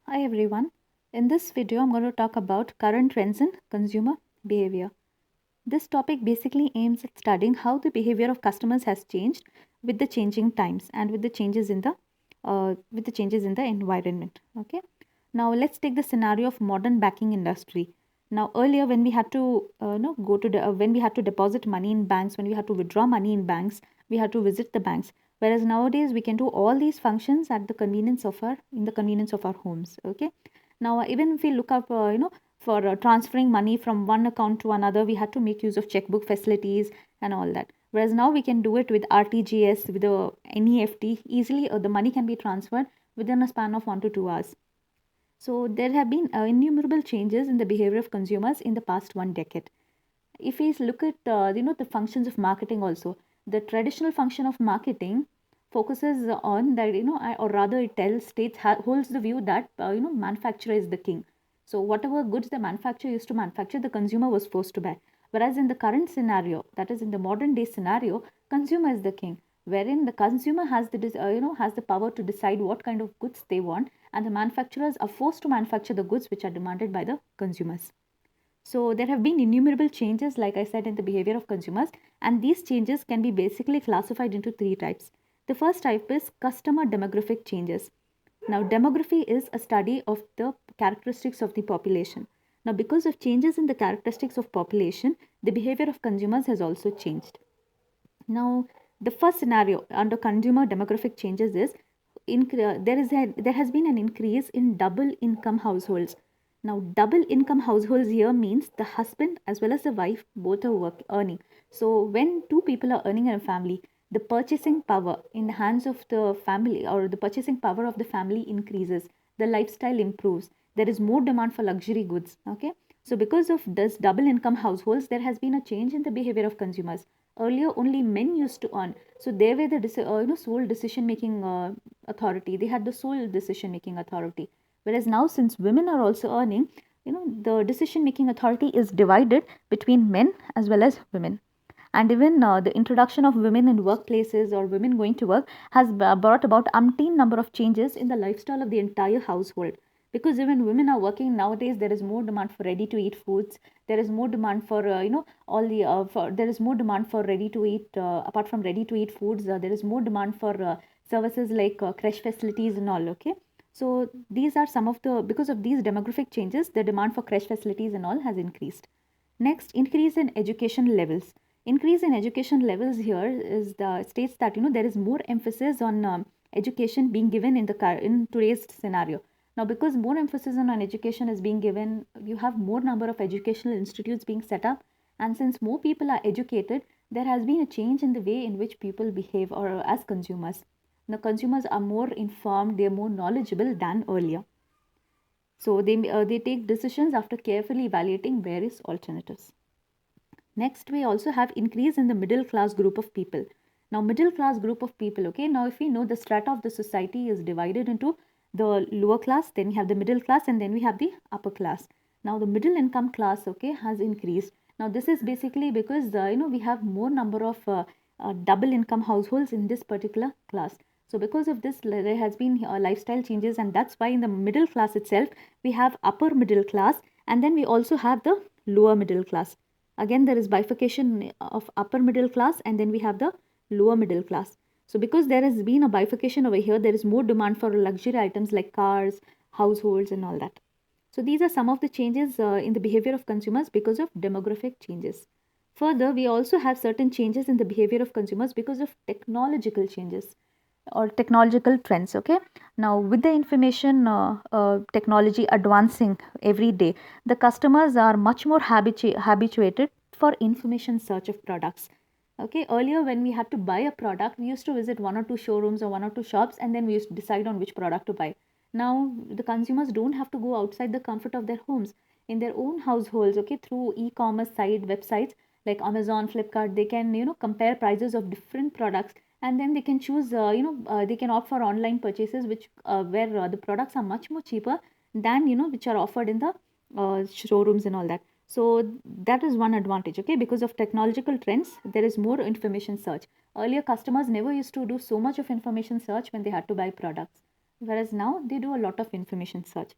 Hi everyone. In this video, I'm going to talk about current trends in consumer behavior. This topic basically aims at studying how the behavior of customers has changed with the changing times and with the changes in the environment. Okay. Now let's take the scenario of modern banking industry. Now earlier, when we had to go to when we had to deposit money in banks, when we had to withdraw money in banks, we had to visit the banks. Whereas nowadays we can do all these functions at the convenience of our homes. Okay. Now even if we look up for transferring money from one account to another, we had to make use of checkbook facilities and all that. Whereas now we can do it with RTGS, with the NEFT easily. The money can be transferred within a span of 1 to 2 hours. So there have been innumerable changes in the behavior of consumers in the past 1 decade. If we look at the functions of marketing also, the traditional function of marketing focuses on that, or rather it tells states holds the view that manufacturer is the king. So whatever goods the manufacturer used to manufacture, the consumer was forced to buy. Whereas in the current scenario, that is in the modern day scenario, consumer is the king, wherein the consumer has the power to decide what kind of goods they want, and the manufacturers are forced to manufacture the goods which are demanded by the consumers. So there have been innumerable changes, like I said, in the behavior of consumers, and these changes can be basically classified into three types. The first type is customer demographic changes. Now, demography is a study of the characteristics of the population. Now, because of changes in the characteristics of population, the behavior of consumers has also changed. Now, the first scenario under consumer demographic changes is there has been an increase in double income households. Now, double income households here means the husband as well as the wife both are earning. So, when two people are earning in a family, the purchasing power in the hands of the family, or the purchasing power of the family, increases. The lifestyle improves. There is more demand for luxury goods. Okay. So, because of this double income households, there has been a change in the behavior of consumers. Earlier, only men used to earn, so they were the sole decision making authority. They had the sole decision making authority. Whereas now, since women are also earning, the decision making authority is divided between men as well as women. And even the introduction of women in workplaces or women going to work has brought about umpteen number of changes in the lifestyle of the entire household. Because even women are working nowadays, there is more demand for ready to eat foods. There is more demand for all the there is more demand for ready to eat, apart from ready to eat foods, there is more demand for services like creche facilities and all. Okay. So these are some of the, because of these demographic changes, the demand for creche facilities and all has increased. Next, increase in education levels. Increase in education levels here is the states that there is more emphasis on education being given in today's scenario. Now, because more emphasis on education is being given, you have more number of educational institutes being set up, and since more people are educated, there has been a change in the way in which people behave or as consumers. Now, consumers are more informed; they are more knowledgeable than earlier. So they take decisions after carefully evaluating various alternatives. Next, we also have increase in the middle class group of people. Now, middle class group of people, okay, now if we know the strata of the society is divided into the lower class, then we have the middle class, and then we have the upper class. Now, the middle income class, okay, has increased. Now, this is basically because, we have more number of double income households in this particular class. So, because of this, there has been lifestyle changes, and that's why in the middle class itself, we have upper middle class, and then we also have the lower middle class. Again, there is bifurcation of upper middle class, and then we have the lower middle class. So because there has been a bifurcation over here, there is more demand for luxury items like cars, households and all that. So these are some of the changes in the behavior of consumers because of demographic changes. Further, we also have certain changes in the behavior of consumers because of technological changes or technological trends. Okay, now with the information technology advancing every day, the customers are much more habituated for information search of products. Okay, earlier when we had to buy a product, we used to visit one or two showrooms or one or two shops, and then we used to decide on which product to buy. Now the consumers don't have to go outside the comfort of their homes, in their own households. Okay, through e-commerce site websites like Amazon, Flipkart, they can compare prices of different products, and then they can choose they can opt for online purchases, which where the products are much more cheaper than which are offered in the showrooms and all that. So that is one advantage. Okay, because of technological trends, there is more information search. Earlier, customers never used to do so much of information search when they had to buy products. whereas now they do a lot of information search.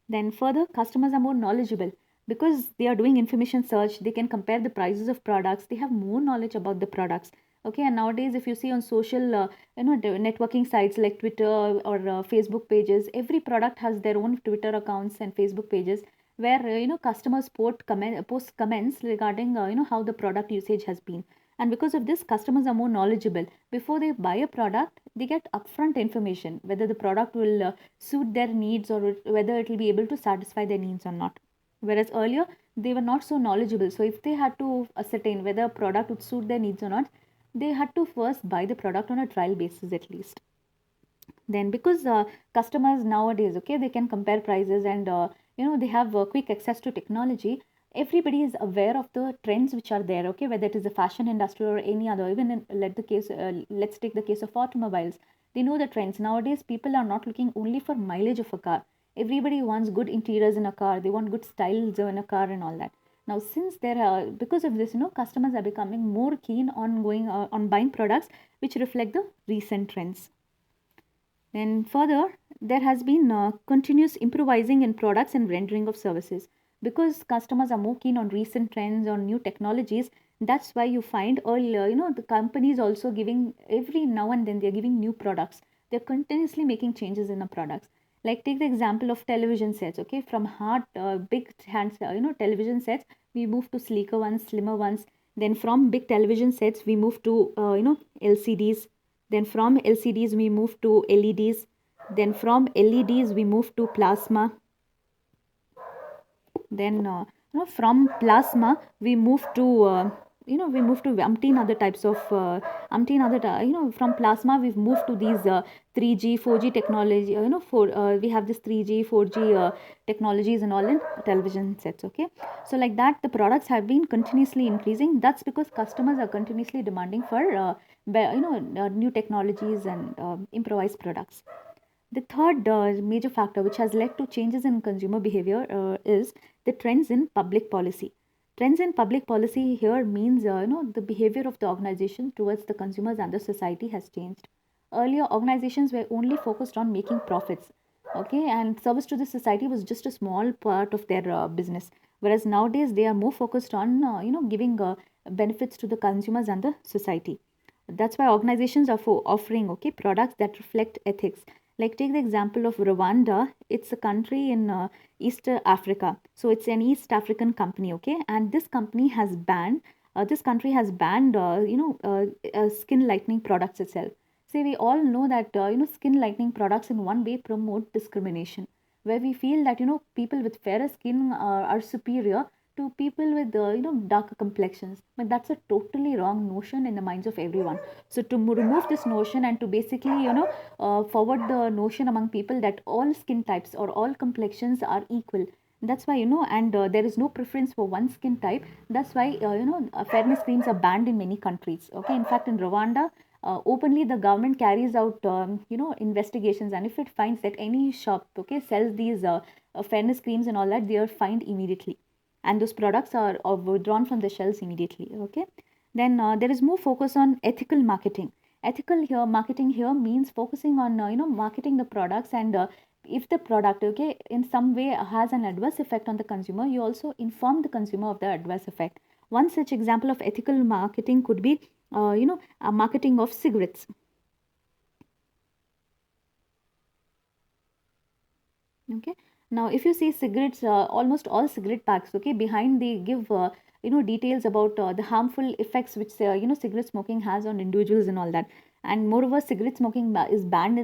Then further, customers are more knowledgeable because they are doing information search. They can compare the prices of products. They have more knowledge about the products. Okay, and nowadays, if you see on social, networking sites like Twitter or Facebook pages, every product has their own Twitter accounts and Facebook pages where customers post comments regarding how the product usage has been. And because of this, customers are more knowledgeable. Before they buy a product, they get upfront information whether the product will suit their needs or whether it will be able to satisfy their needs or not. Whereas earlier, they were not so knowledgeable. So if they had to ascertain whether a product would suit their needs or not, they had to first buy the product on a trial basis at least. Then because customers nowadays, okay, they can compare prices and they have quick access to technology. Everybody is aware of the trends which are there, okay, whether it is the fashion industry or any other. Even let's take the case of automobiles. They know the trends. Nowadays people are not looking only for mileage of a car. Everybody wants good interiors in a car. They want good styles in a car and all that. Now since there are, because of this, customers are becoming more keen on going on buying products which reflect the recent trends. Then further, there has been continuous improvising in products and rendering of services. Because customers are more keen on recent trends or new technologies, that's why you find earlier, the companies also giving every now and then they're giving new products. They're continuously making changes in the products. Like take the example of television sets, okay? From hard, big hands, television sets, we move to sleeker ones, slimmer ones. Then from big television sets, we move to, LCDs. Then from LCDs, we move to LEDs. Then from LEDs, we move to plasma. Then from plasma, we move to umpteen other types of from plasma we've moved to these 3G 4G technology. We have this 3G 4G technologies and all in television sets. Okay, so like that the products have been continuously increasing. That's because customers are continuously demanding for new technologies and improvised products. The third major factor which has led to changes in consumer behavior is the trends in public policy. Trends in public policy here means the behavior of the organization towards the consumers and the society has changed. Earlier, organizations were only focused on making profits, okay, and service to the society was just a small part of their business. Whereas nowadays, they are more focused on giving benefits to the consumers and the society. That's why organizations are offering, okay, products that reflect ethics. Like take the example of Rwanda. It's a country in East Africa. So it's an East African company, okay, and this company has banned. This country has banned, skin lightening products itself. See, we all know that skin lightening products in one way promote discrimination, where we feel that people with fairer skin are superior to people with darker complexions. But that's a totally wrong notion in the minds of everyone. So to remove this notion and to basically forward the notion among people that all skin types or all complexions are equal. That's why and there is no preference for one skin type. That's why fairness creams are banned in many countries. Okay, in fact in Rwanda, openly the government carries out investigations, and if it finds that any shop, okay, sells these fairness creams and all that, they are fined immediately, and those products are withdrawn from the shelves immediately. Okay, then there is more focus on ethical marketing. Ethical here marketing here means focusing on marketing the products, and if the product, okay, in some way has an adverse effect on the consumer, you also inform the consumer of the adverse effect. One such example of ethical marketing could be marketing of cigarettes. Okay, now if you see cigarettes, almost all cigarette packs, okay, behind they give details about the harmful effects which cigarette smoking has on individuals and all that. And moreover, cigarette smoking is banned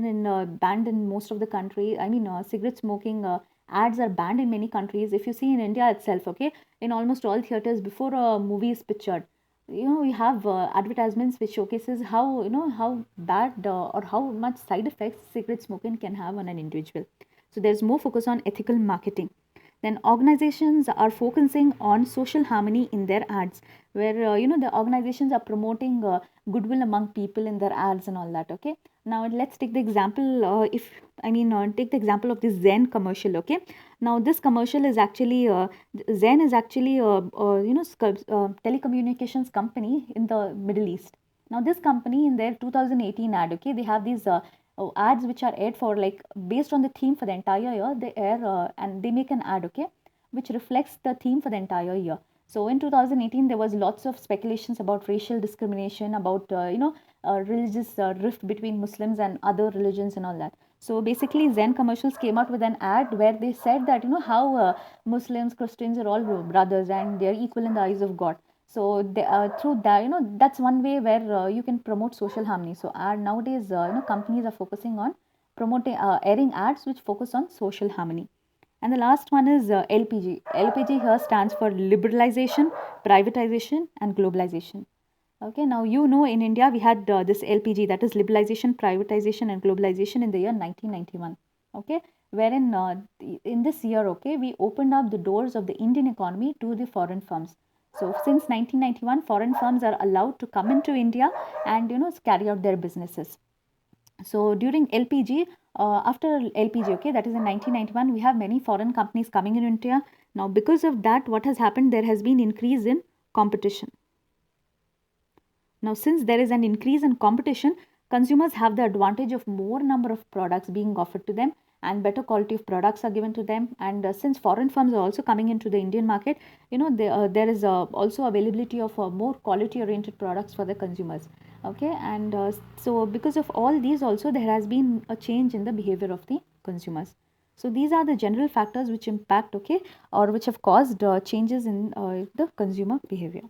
banned in most of the country. I mean, cigarette smoking ads are banned in many countries. If you see in India itself, okay, in almost all theaters, before a movie is pictured, we have advertisements which showcases how how bad or how much side effects cigarette smoking can have on an individual. So there's more focus on ethical marketing. Then organizations are focusing on social harmony in their ads, where the organizations are promoting goodwill among people in their ads and all that. Okay, now let's take the example, if I mean take the example of this Zen commercial. Okay, now this commercial is actually Zen is actually telecommunications company in the Middle East. Now this company in their 2018 ad, okay, they have these ads which are aired for like based on the theme for the entire year. They air and they make an ad, okay, which reflects the theme for the entire year. So in 2018, there was lots of speculations about racial discrimination, about religious rift between Muslims and other religions and all that. So basically, Zen commercials came out with an ad where they said that how Muslims, Christians are all brothers and they are equal in the eyes of God. So they, through that, that's one way where you can promote social harmony. So nowadays, companies are focusing on promoting airing ads which focus on social harmony. And the last one is LPG. LPG here stands for liberalization, privatization, and globalization. Okay, now in India we had this LPG, that is liberalization, privatization, and globalization in the year 1991. Okay, wherein in this year, okay, we opened up the doors of the Indian economy to the foreign firms. So since 1991, foreign firms are allowed to come into India and carry out their businesses. So during LPG, after LPG, okay, that is in 1991, we have many foreign companies coming in India. Now, because of that, what has happened? There has been increase in competition. Now, since there is an increase in competition, consumers have the advantage of more number of products being offered to them and better quality of products are given to them. And since foreign firms are also coming into the Indian market, there is also availability of more quality oriented products for the consumers. Okay, and so because of all these also there has been a change in the behavior of the consumers. So these are the general factors which impact, okay, or which have caused changes in the consumer behavior.